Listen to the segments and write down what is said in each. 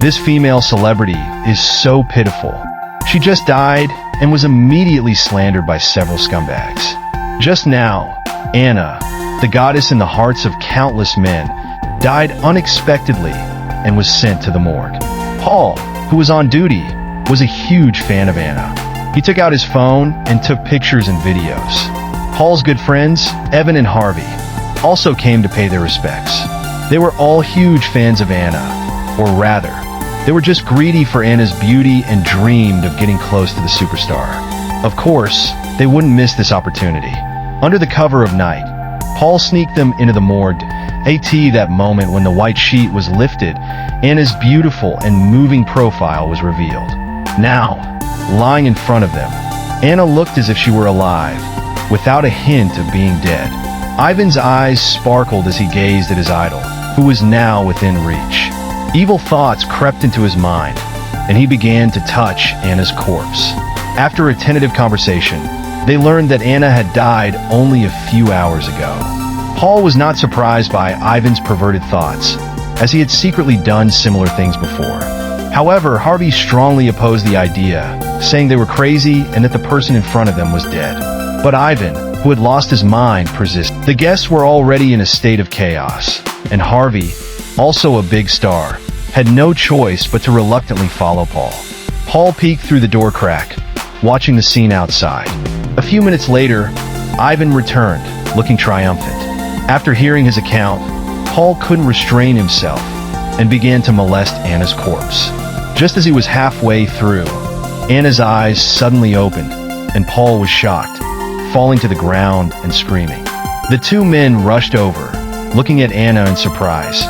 This female celebrity is so pitiful. She just died and was immediately slandered by several scumbags. Just now, Anna, the goddess in the hearts of countless men, died unexpectedly and was sent to the morgue. Paul, who was on duty, was a huge fan of Anna. He took out his phone and took pictures and videos. Paul's good friends, Evan and Harvey, also came to pay their respects. They were all huge fans of Anna, or rather, they were just greedy for Anna's beauty and dreamed of getting close to the superstar. Of course, they wouldn't miss this opportunity. Under the cover of night, Paul sneaked them into the morgue. That moment when the white sheet was lifted, Anna's beautiful and moving profile was revealed. Now, lying in front of them, Anna looked as if she were alive, without a hint of being dead. Ivan's eyes sparkled as he gazed at his idol, who was now within reach. Evil thoughts crept into his mind, and he began to touch Anna's corpse. After a tentative conversation, they learned that Anna had died only a few hours ago. Paul was not surprised by Ivan's perverted thoughts, as he had secretly done similar things before. However, Harvey strongly opposed the idea, saying they were crazy and that the person in front of them was dead. But Ivan, who had lost his mind, persisted. The guests were already in a state of chaos, and Harvey, also a big star, had no choice but to reluctantly follow Paul. Paul peeked through the door crack, watching the scene outside. A few minutes later, Ivan returned, looking triumphant. After hearing his account, Paul couldn't restrain himself and began to molest Anna's corpse. Just as he was halfway through, Anna's eyes suddenly opened, and Paul was shocked, falling to the ground and screaming. The two men rushed over, looking at Anna in surprise,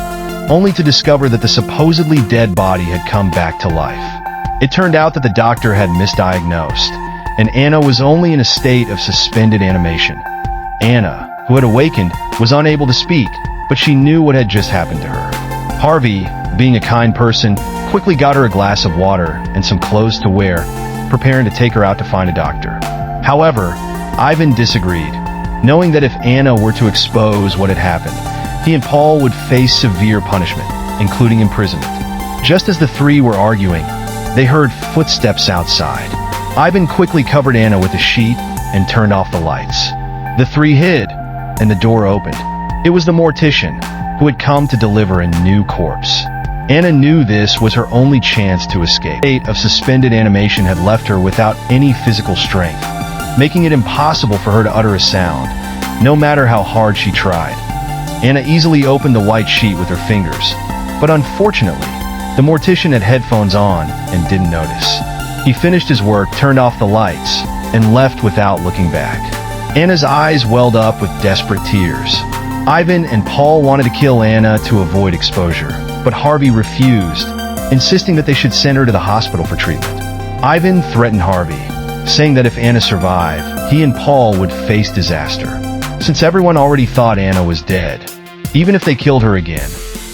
only to discover that the supposedly dead body had come back to life. It turned out that the doctor had misdiagnosed, and Anna was only in a state of suspended animation. Anna, who had awakened, was unable to speak, but she knew what had just happened to her. Harvey, being a kind person, quickly got her a glass of water and some clothes to wear, preparing to take her out to find a doctor. However, Ivan disagreed, knowing that if Anna were to expose what had happened, he and Paul would face severe punishment, including imprisonment. Just as the three were arguing, they heard footsteps outside. Ivan quickly covered Anna with a sheet and turned off the lights. The three hid, and the door opened. It was the mortician, who had come to deliver a new corpse. Anna knew this was her only chance to escape. The state of suspended animation had left her without any physical strength, making it impossible for her to utter a sound, no matter how hard she tried. Anna easily opened the white sheet with her fingers, but unfortunately, the mortician had headphones on and didn't notice. He finished his work, turned off the lights, and left without looking back. Anna's eyes welled up with desperate tears. Ivan and Paul wanted to kill Anna to avoid exposure, but Harvey refused, insisting that they should send her to the hospital for treatment. Ivan threatened Harvey, saying that if Anna survived, he and Paul would face disaster. Since everyone already thought Anna was dead, even if they killed her again,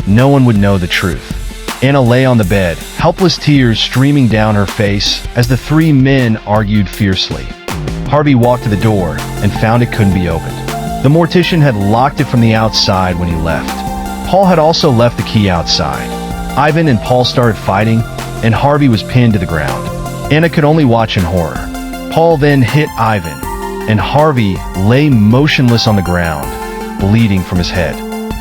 no one would know the truth. Anna lay on the bed, helpless tears streaming down her face as the three men argued fiercely. Harvey walked to the door and found it couldn't be opened. The mortician had locked it from the outside when he left. Paul had also left the key outside. Ivan and Paul started fighting, and Harvey was pinned to the ground. Anna could only watch in horror. Paul then hit Ivan, and Harvey lay motionless on the ground, bleeding from his head.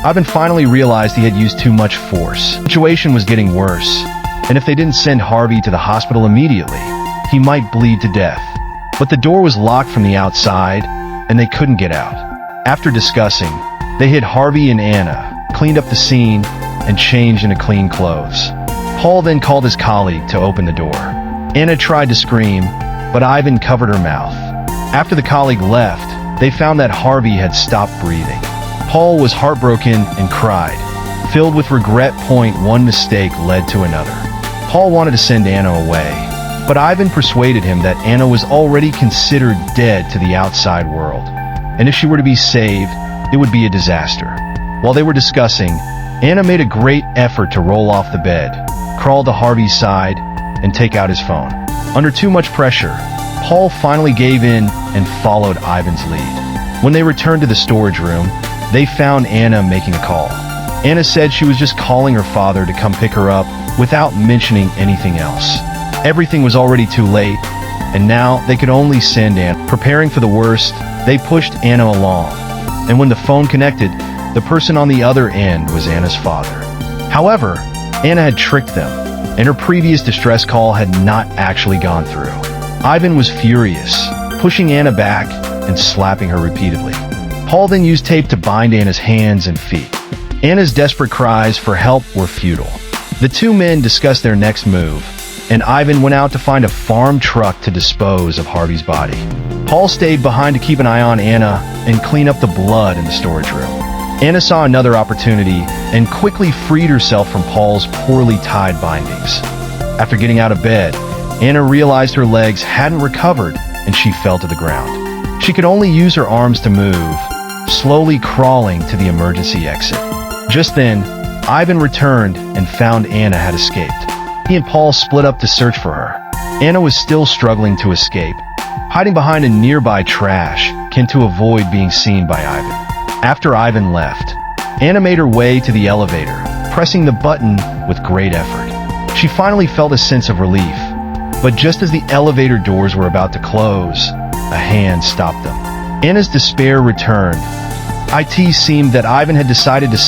Ivan finally realized he had used too much force. The situation was getting worse, and if they didn't send Harvey to the hospital immediately, he might bleed to death. But the door was locked from the outside, and they couldn't get out. After discussing, they hid Harvey and Anna, cleaned up the scene, and changed into clean clothes. Paul then called his colleague to open the door. Anna tried to scream, but Ivan covered her mouth. After the colleague left, they found that Harvey had stopped breathing. Paul was heartbroken and cried, filled with regret. One mistake led to another. Paul wanted to send Anna away, but Ivan persuaded him that Anna was already considered dead to the outside world, and if she were to be saved, it would be a disaster. While they were discussing, Anna made a great effort to roll off the bed, crawl to Harvey's side, and take out his phone. Under too much pressure, Paul finally gave in and followed Ivan's lead. When they returned to the storage room, they found Anna making a call. Anna said she was just calling her father to come pick her up without mentioning anything else. Everything was already too late, and now they could only send Anna. Preparing for the worst, they pushed Anna along, and when the phone connected, the person on the other end was Anna's father. However, Anna had tricked them, and her previous distress call had not actually gone through. Ivan was furious, pushing Anna back and slapping her repeatedly. Paul then used tape to bind Anna's hands and feet. Anna's desperate cries for help were futile. The two men discussed their next move, and Ivan went out to find a farm truck to dispose of Harvey's body. Paul stayed behind to keep an eye on Anna and clean up the blood in the storage room. Anna saw another opportunity and quickly freed herself from Paul's poorly tied bindings. After getting out of bed, Anna realized her legs hadn't recovered and she fell to the ground. She could only use her arms to move, slowly crawling to the emergency exit. Just then, Ivan returned and found Anna had escaped. He and Paul split up to search for her. Anna was still struggling to escape, hiding behind a nearby trash can to avoid being seen by Ivan. After Ivan left, Anna made her way to the elevator, pressing the button with great effort. She finally felt a sense of relief, but just as the elevator doors were about to close, a hand stopped them. Anna's despair returned. It seemed that Ivan had decided to